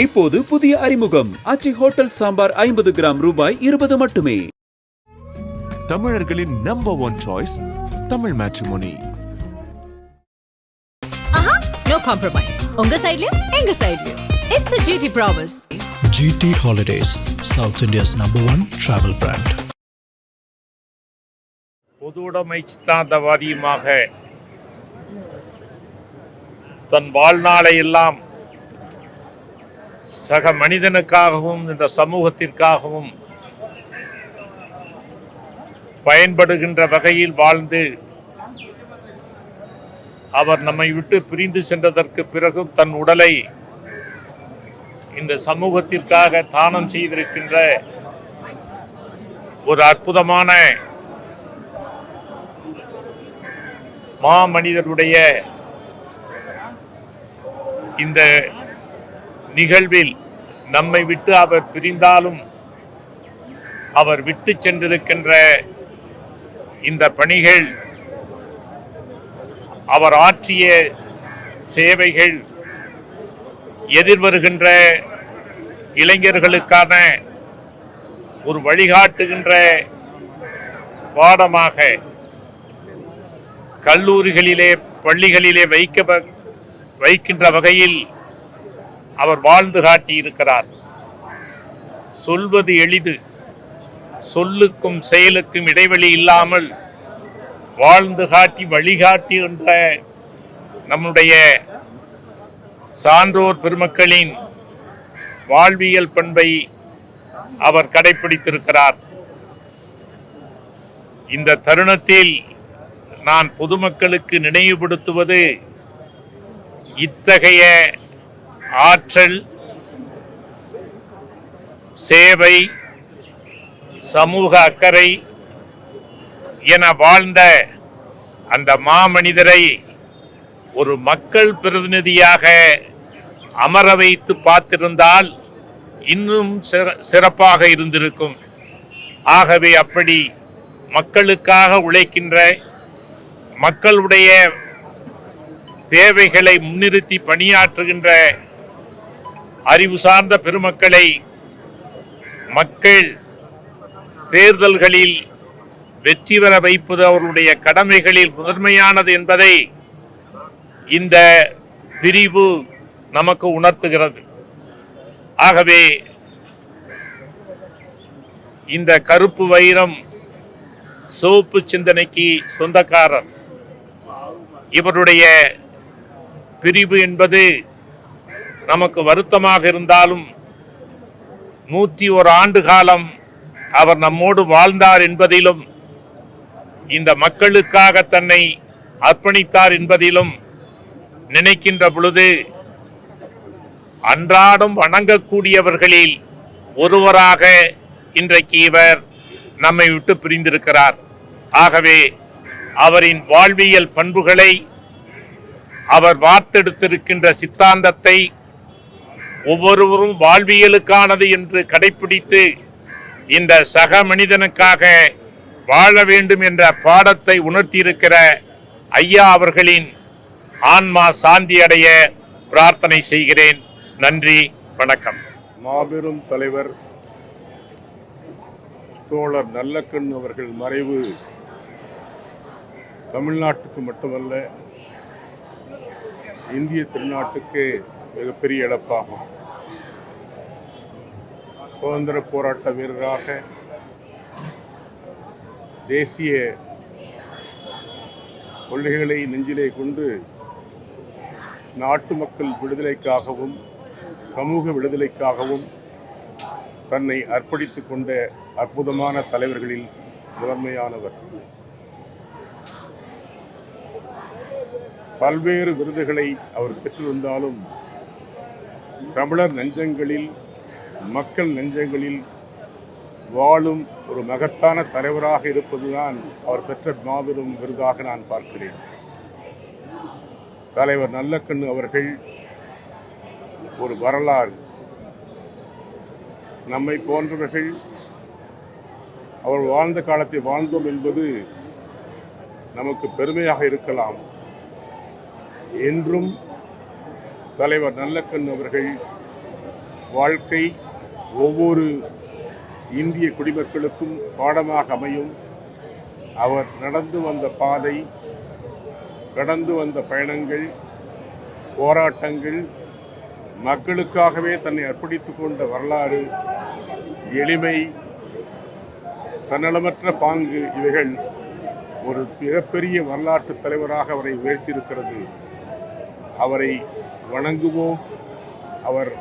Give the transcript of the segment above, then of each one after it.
இப்போது புதிய அறிமுகம் ஆச்சி ஹோட்டல் சாம்பார் 50 கிராம் ரூபாய் 20 மட்டுமே. தமிழர்களின் number 1 choice Tamil matrimony. No compromise. உங்க சைடுலயும் எங்க சைடுலயும். It's a GT promise. GT Holidays, South India's number 1 travel brand. பொதுவுடைமை சித்தாந்தவாதியுமாக தன் வாழ்நாளை எல்லாம் சக மனிதனுக்காகவும் இந்த சமூகத்திற்காகவும் பயன்படுகின்ற வகையில் வாழ்ந்து அவர் நம்மை விட்டு பிரிந்து சென்றதற்கு பிறகும் தன் உடலை இந்த சமூகத்திற்காக தானம் செய்திருக்கின்ற ஒரு அற்புதமான மாமனிதருடைய இந்த நிகழ்வில் நம்மை விட்டு அவர் பிரிந்தாலும் அவர் விட்டு சென்றிருக்கின்ற இந்த பணிகள், அவர் ஆற்றிய சேவைகள் எதிர்வருகின்ற இளைஞர்களுக்கான ஒரு வழிகாட்டுகின்ற பாடமாக கல்லூரிகளிலே பள்ளிகளிலே வைக்கின்ற வகையில் அவர் வாழ்ந்து காட்டியிருக்கிறார். சொல்வது எளிது, சொல்லுக்கும் செயலுக்கும் இடைவெளி இல்லாமல் வாழ்ந்து காட்டி வழிகாட்டுகின்ற நம்முடைய சான்றோர் பெருமக்களின் வாழ்வியல் பண்பை அவர் கடைபிடித்திருக்கிறார். இந்த தருணத்தில் நான் பொதுமக்களுக்கு நினைவுபடுத்துவது, இத்தகைய ஆற்றல், சேவை, சமூக அக்கறை என வாழ்ந்த அந்த மாமனிதரை ஒரு மக்கள் பிரதிநிதியாக அமர வைத்து பார்த்திருந்தால் இன்னும் சிறப்பாக இருந்திருக்கும். ஆகவே அப்படி மக்களுக்காக உழைக்கின்ற, மக்களுடைய தேவைகளை முன்னிறுத்தி பணியாற்றுகின்ற அறிவு சார்ந்த பெருமக்களை மக்கள் தேர்தல்களில் வெற்றி பெற வைப்பது அவர்களுடைய கடமைகளில் முதன்மையானது என்பதை இந்த பிரிவு நமக்கு உணர்த்துகிறது. ஆகவே இந்த கருப்பு வைரம் சோப்பு சிந்தனைக்கு சொந்தக்காரர். இவருடைய பிரிவு என்பது நமக்கு வருத்தமாக இருந்தாலும் 101 ஆண்டு காலம் அவர் நம்மோடு வாழ்ந்தார் என்பதிலும், இந்த மக்களுக்காக தன்னை அர்ப்பணித்தார் என்பதிலும் நினைக்கின்ற பொழுது அன்றாடம் வணங்கக்கூடியவர்களில் ஒருவராக இன்றைக்கு இவர் நம்மை விட்டு பிரிந்திருக்கிறார். ஆகவே அவரின் வாழ்வியல் பண்புகளை, அவர் வார்த்தெடுத்திருக்கின்ற சித்தாந்தத்தை ஒவ்வொருவரும் வாழ்வியலுக்கானது என்று கடைபிடித்து இந்த சக மனிதனுக்காக வாழ வேண்டும் என்ற பாடத்தை உணர்த்தியிருக்கிற ஐயா அவர்களின் ஆன்மா சாந்தி அடைய பிரார்த்தனை செய்கிறேன். நன்றி, வணக்கம். மாபெரும் தலைவர் தோழர் நல்லக்கண் அவர்கள் மறைவு தமிழ்நாட்டுக்கு மட்டுமல்ல, இந்திய திருநாட்டுக்கு மிகப்பெரிய இழப்பாகும். சுதந்திர போராட்ட வீரராக, தேசிய கொள்கைகளை நெஞ்சிலே கொண்டு நாட்டு மக்கள் விடுதலைக்காகவும் சமூக விடுதலைக்காகவும் தன்னை அர்ப்பணித்துக் கொண்ட அற்புதமான தலைவர்களில் முதன்மையானவர். பல்வேறு விருதுகளை அவர் பெற்றிருந்தாலும் தமிழர் நெஞ்சங்களில், மக்கள் நெஞ்சங்களில் வாழும் ஒரு மகத்தான தலைவராக இருப்பதுதான் அவர் பெற்ற மாபெரும் விருதாக நான் பார்க்கிறேன். தலைவர் நல்லக்கண்ணு அவர்கள் ஒரு வரலாறு. நம்மை போன்றவர்கள் அவர் வாழ்ந்த காலத்தை வாழ்ந்தோம் என்பது நமக்கு பெருமையாக இருக்கலாம். என்றும் தலைவர் நல்லக்கண் அவர்கள் வாழ்க்கை ஒவ்வொரு இந்திய குடிமக்களுக்கும் பாடமாக அமையும். அவர் நடந்து வந்த பாதை, கடந்து வந்த பயணங்கள், போராட்டங்கள், மக்களுக்காகவே தன்னை அர்ப்பணித்துக் கொண்ட வரலாறு, எளிமை, தன்னலமற்ற பாங்கு, இவைகள் ஒரு மிகப்பெரிய வரலாற்று தலைவராக அவரை உயர்த்தியிருக்கிறது. அவரை வணங்குவோம். அவர்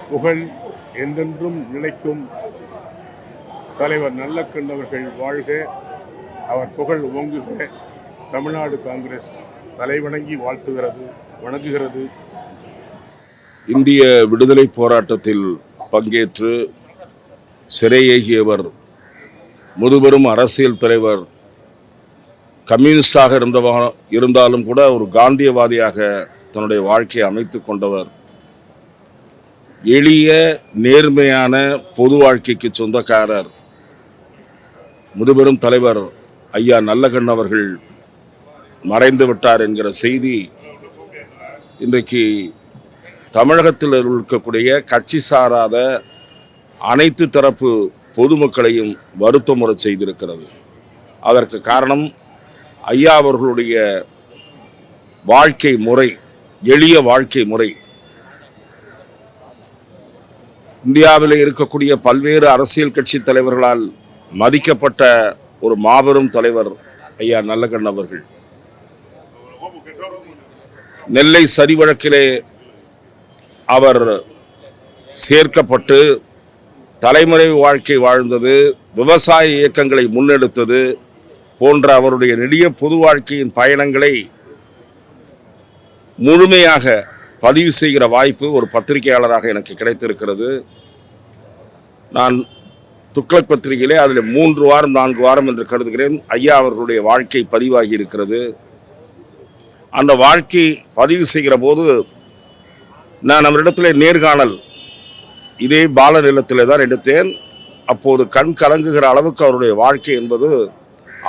புகழ் என்றென்றும் நிலைக்கும். தலைவர் நல்லக்கண் அவர்கள் வாழ்க, அவர் புகழ் ஓங்குக. தமிழ்நாடு காங்கிரஸ் தலைவணங்கி வாழ்த்துகிறது, வணங்குகிறது. இந்திய விடுதலை போராட்டத்தில் பங்கேற்று சிறையேகியவர், முதுபெரும் அரசியல் தலைவர், கம்யூனிஸ்டாக இருந்தாலும் கூட ஒரு காந்தியவாதியாக தன்னுடைய வாழ்க்கையை அமைத்து கொண்டவர், எளிய நேர்மையான பொது வாழ்க்கைக்கு சொந்தக்காரர் முதுபெரும் தலைவர் ஐயா நல்லக்கண் அவர்கள் மறைந்து விட்டார் என்கிற செய்தி இன்றைக்கு தமிழகத்தில் இருக்கக்கூடிய கட்சி சாராத அனைத்து தரப்பு பொதுமக்களையும் வருத்தமுறை செய்திருக்கிறது. அதற்கு காரணம் ஐயா அவர்களுடைய வாழ்க்கை முறை, எளிய வாழ்க்கை முறை. இந்தியாவில் இருக்கக்கூடிய பல்வேறு அரசியல் கட்சி தலைவர்களால் மதிக்கப்பட்ட ஒரு மாபெரும் தலைவர் ஐயா நல்லக்கண் அவர்கள். நெல்லை சதி வழக்கிலே அவர் சேர்க்கப்பட்டு தலைமுறை வாழ்க்கை வாழ்ந்தது, விவசாய இயக்கங்களை முன்னெடுத்தது போன்ற அவருடைய நெடிய பொது வாழ்க்கையின் பயணங்களை முழுமையாக பதிவு செய்கிற வாய்ப்பு ஒரு பத்திரிகையாளராக எனக்கு கிடைத்திருக்கிறது. நான் துக்ளக் பத்திரிகையிலே அதில் 3 வாரம் 4 வாரம் என்று கருதுகிறேன் ஐயா அவர்களுடைய வாழ்க்கை பதிவாகி இருக்கிறது. அந்த வாழ்க்கை பதிவு செய்கிற போது நான் அவரிடத்தில் நேர்காணல் இதே பால நிலத்திலே தான் எடுத்தேன். அப்போது கண் கலங்குகிற அளவுக்கு அவருடைய வாழ்க்கை என்பது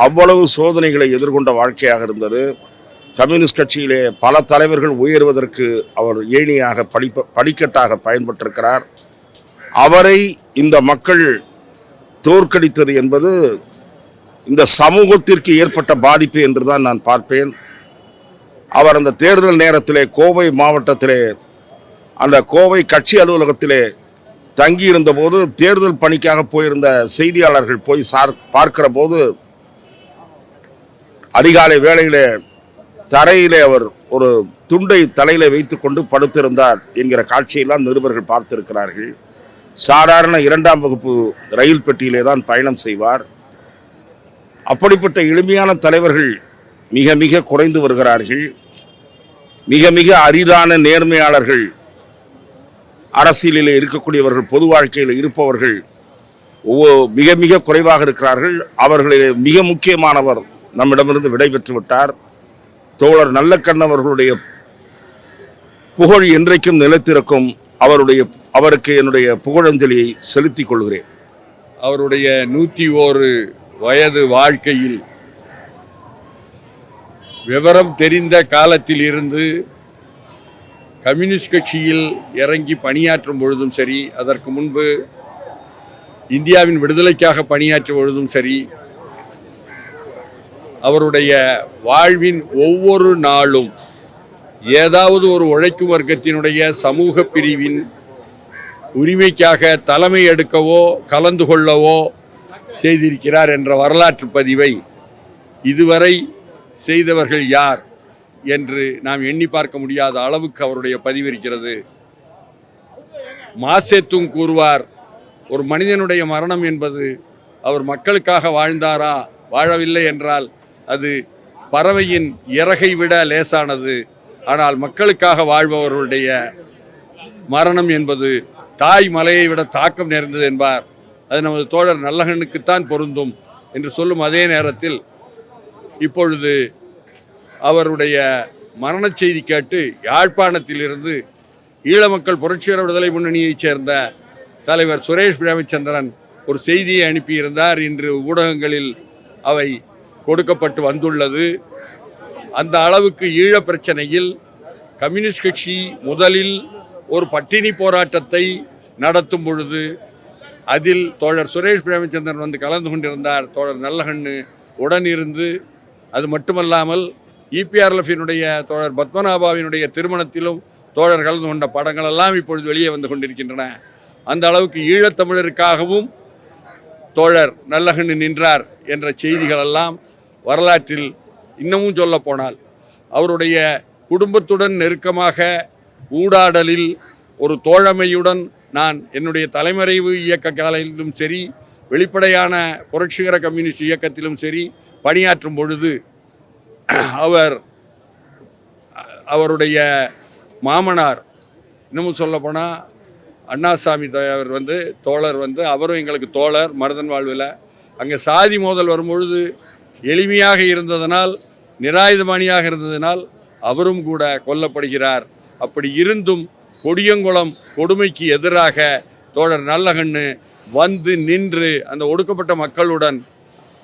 அவ்வளவு சோதனைகளை எதிர்கொண்ட வாழ்க்கையாக இருந்தது. கம்யூனிஸ்ட் கட்சியிலே பல தலைவர்கள் உயர்வதற்கு அவர் ஏணியாக படிக்கட்டாக பயன்பட்டிருக்கிறார். அவரை இந்த மக்கள் தோற்கடித்தது என்பது இந்த சமூகத்திற்கு ஏற்பட்ட பாதிப்பு என்று தான் நான் பார்ப்பேன். அவர் அந்த தேர்தல் நேரத்திலே கோவை மாவட்டத்திலே அந்த கோவை கட்சி அலுவலகத்திலே தங்கியிருந்த போது தேர்தல் பணிக்காக போயிருந்த செய்தியாளர்கள் போய் பார்க்கிற போது அதிகாலை வேளையிலே தரையிலே அவர் ஒரு துண்டை தலையில வைத்துக் கொண்டு படுத்திருந்தார் என்கிற காட்சியெல்லாம் நிருபர்கள் பார்த்திருக்கிறார்கள். சாதாரண 2ஆம் வகுப்பு ரயில் பெட்டியிலே தான் பயணம் செய்வார். அப்படிப்பட்ட எளிமையான தலைவர்கள் மிக மிக குறைந்து வருகிறார்கள். மிக மிக அரிதான நேர்மையாளர்கள் அரசியலில் இருக்கக்கூடியவர்கள், பொது வாழ்க்கையில் இருப்பவர்கள் மிக மிக குறைவாக இருக்கிறார்கள். அவர்களில் மிக முக்கியமானவர் நம்மிடமிருந்து விடைபெற்று விட்டார். தோழர் நல்லக்கண் அவர்களுடைய புகழ் என்றைக்கும் நிலைத்திருக்கும். அவருக்கு என்னுடைய புகழஞ்சலியை செலுத்திக் கொள்கிறேன். அவருடைய 101 வயது வாழ்க்கையில் விவரம் தெரிந்த காலத்தில் இருந்து கம்யூனிஸ்ட் கட்சியில் இறங்கி பணியாற்றும் பொழுதும் சரி, அதற்கு முன்பு இந்தியாவின் விடுதலைக்காக பணியாற்றும் பொழுதும் சரி, அவருடைய வாழ்வின் ஒவ்வொரு நாளும் ஏதாவது ஒரு உழைக்கும் வர்க்கத்தினுடைய சமூக பிரிவின் உரிமைக்காக தலைமை எடுக்கவோ கலந்து கொள்ளவோ செய்திருக்கிறார் என்ற வரலாற்று பதிவை இதுவரை செய்தவர்கள் யார் என்று நாம் எண்ணி பார்க்க முடியாத அளவுக்கு அவருடைய பதிவு இருக்கிறது. மாசேத்துங் கூறுவார், ஒரு மனிதனுடைய மரணம் என்பது அவர் மக்களுக்காக வாழ்ந்தாரா, வாழவில்லை என்றால் அது பறவையின் இறகை விட லேசானது. ஆனால் மக்களுக்காக வாழ்பவர்களுடைய மரணம் என்பது தாய் மலையை விட தாக்கம் நேர்ந்தது என்பார். அது நமது தோழர் நல்லக்கண்ணுக்குத்தான் பொருந்தும் என்று சொல்லும் அதே நேரத்தில் இப்பொழுது அவருடைய மரண செய்தி கேட்டு யாழ்ப்பாணத்திலிருந்து ஈழ மக்கள் புரட்சிகர விடுதலை முன்னணியைச் சேர்ந்த தலைவர் சுரேஷ் பிரேமச்சந்திரன் ஒரு செய்தியை அனுப்பியிருந்தார். இன்று ஊடகங்களில் அவை கொடுக்கப்பட்டு வந்துள்ளது. அந்த அளவுக்கு ஈழ பிரச்சனையில் கம்யூனிஸ்ட் கட்சி முதலில் ஒரு பட்டினி போராட்டத்தை நடத்தும் பொழுது அதில் தோழர் சுரேஷ் பிரேமச்சந்திரன் வந்து கலந்து கொண்டிருந்தார். தோழர் நல்லகண்ணு உடன் இருந்து, அது மட்டுமல்லாமல் இபிஆர்எஃபினுடைய தோழர் பத்மநாபாவினுடைய திருமணத்திலும் தோழர் கலந்து கொண்ட படங்கள் எல்லாம் இப்பொழுது வெளியே வந்து கொண்டிருக்கின்றன. அந்த அளவுக்கு ஈழத்தமிழருக்காகவும் தோழர் நல்லகண்ணு நின்றார் என்ற செய்திகள் எல்லாம் வரலாற்றில் இன்னமும் சொல்ல போனால் அவருடைய குடும்பத்துடன் நெருக்கமாக ஊடாடலில் ஒரு தோழமையுடன் நான் என்னுடைய தலைமறைவு இயக்க காலையிலும் சரி, வெளிப்படையான புரட்சிகர கம்யூனிஸ்ட் இயக்கத்திலும் சரி பணியாற்றும் பொழுது அவருடைய மாமனார், இன்னமும் சொல்லப்போனால் அண்ணாசாமி அவர் வந்து தோழர் வந்து அவரும் எங்களுக்கு தோழர் மருதன் வாழ்வில். அங்கே சாதி மோதல் வரும்பொழுது எளிமையாக இருந்ததனால், நிராயுதபாணியாக இருந்ததனால் அவரும் கூட கொல்லப்படுகிறார். அப்படி இருந்தும் கொடியங்குளம் கொடுமைக்கு எதிராக தோழர் நல்லகண்ணு வந்து நின்று அந்த ஒடுக்கப்பட்ட மக்களுடன்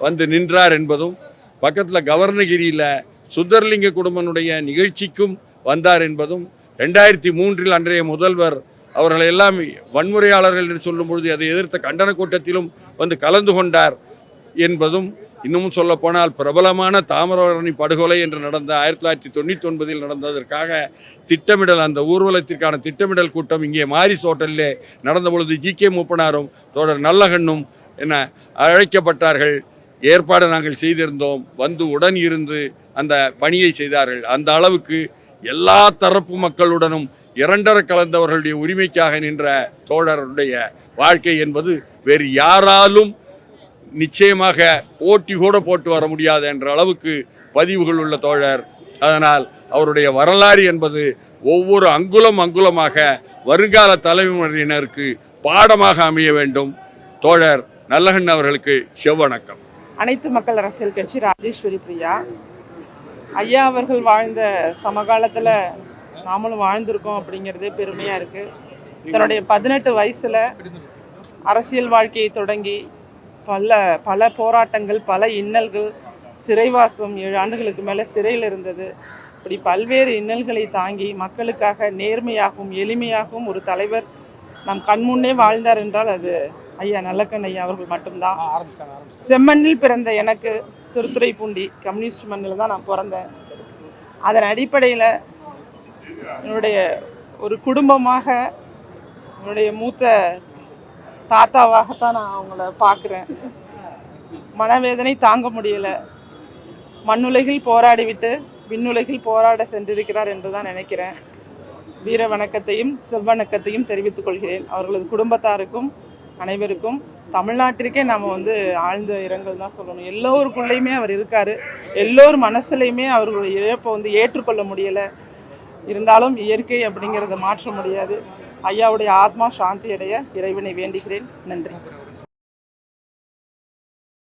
வந்து நின்றார் என்பதும், பக்கத்தில் கவர்னகிரியில் சுந்தர்லிங்க குடும்பனுடைய நிகழ்ச்சிக்கும் வந்தார் என்பதும், 2003 அன்றைய முதல்வர் அவர்களை எல்லாம் வன்முறையாளர்கள் என்று சொல்லும் பொழுது அதை எதிர்த்த கண்டன கூட்டத்திலும் வந்து கலந்து கொண்டார் என்பதும், இன்னமும் சொல்ல போனால் பிரபலமான தாமிரபரணி படுகொலை என்று நடந்த 1999 நடந்ததற்காக திட்டமிடல், அந்த ஊர்வலத்திற்கான திட்டமிடல் கூட்டம் இங்கே மாரிஸ் ஹோட்டலிலே நடந்த பொழுது ஜி.கே. மூப்பனாரும் தோழர் நல்லகண்ணும் என அழைக்கப்பட்டார்கள். ஏற்பாடு நாங்கள் செய்திருந்தோம். வந்து உடன் இருந்து அந்த பணியை செய்தார்கள். அந்த அளவுக்கு எல்லா தரப்பு மக்களுடனும் இரண்டர கலந்தவர்களுடைய உரிமைக்காக நின்ற தோழருடைய வாழ்க்கை என்பது வேறு யாராலும் நிச்சயமாக போட்டி கூட போட்டு வர முடியாது என்ற அளவுக்கு பதிவுகள் உள்ள தோழர். அதனால் அவருடைய வரலாறு என்பது ஒவ்வொரு அங்குலமாக வருங்கால தலைமுறையினருக்கு பாடமாக அமைய வேண்டும். தோழர் நல்லகண்ணு அவர்களுக்கு செவ்வணக்கம். அனைத்து மக்கள் அரசியல் கட்சி ராஜேஸ்வரி பிரியா. ஐயா அவர்கள் வாழ்ந்த சமகாலத்தில் நாமளும் வாழ்ந்திருக்கோம் அப்படிங்கிறதே பெருமையாக இருக்குது. தன்னுடைய 18 வயசில் அரசியல் வாழ்க்கையை தொடங்கி பல போராட்டங்கள், பல இன்னல்கள், சிறைவாசம் 7 ஆண்டுகளுக்கு மேலே சிறையில் இருந்தது. இப்படி பல்வேறு இன்னல்களை தாங்கி மக்களுக்காக நேர்மையாகவும் எளிமையாகவும் ஒரு தலைவர் நம் கண்முன்னே வாழ்ந்தார் என்றால் அது ஐயா நல்லகண்ணு ஐயா அவர்கள் மட்டும்தான். செம்மண்ணில் பிறந்த எனக்கு திருத்துறைப்பூண்டி கம்யூனிஸ்ட் மண்ணில் தான் நான் பிறந்தேன். அதன் அடிப்படையில் என்னுடைய ஒரு குடும்பமாக, என்னுடைய மூத்த தாத்தாவாகத்தான் நான் அவங்கள பார்க்குறேன். மனவேதனை தாங்க முடியலை. மண்ணுலகில் போராடிவிட்டு விண்ணுலகில் போராட சென்றிருக்கிறார் என்று தான் நினைக்கிறேன். வீர வணக்கத்தையும் செவ்வணக்கத்தையும் தெரிவித்துக் கொள்கிறேன். அவர்களது குடும்பத்தாருக்கும் அனைவருக்கும், தமிழ்நாட்டிற்கே நாம் ஆழ்ந்த இரங்கல் தான் சொல்லணும். எல்லோருக்குள்ளேயுமே அவர் இருக்கார். எல்லோரும் மனசுலையுமே அவர்களுடைய இழப்பை ஏற்றுக்கொள்ள முடியலை. இருந்தாலும் இயற்கை அப்படிங்கிறத மாற்ற முடியாது. ஐயாவுடைய ஆத்மா சாந்தி அடைய இறைவனை வேண்டுகிறேன். நன்றி.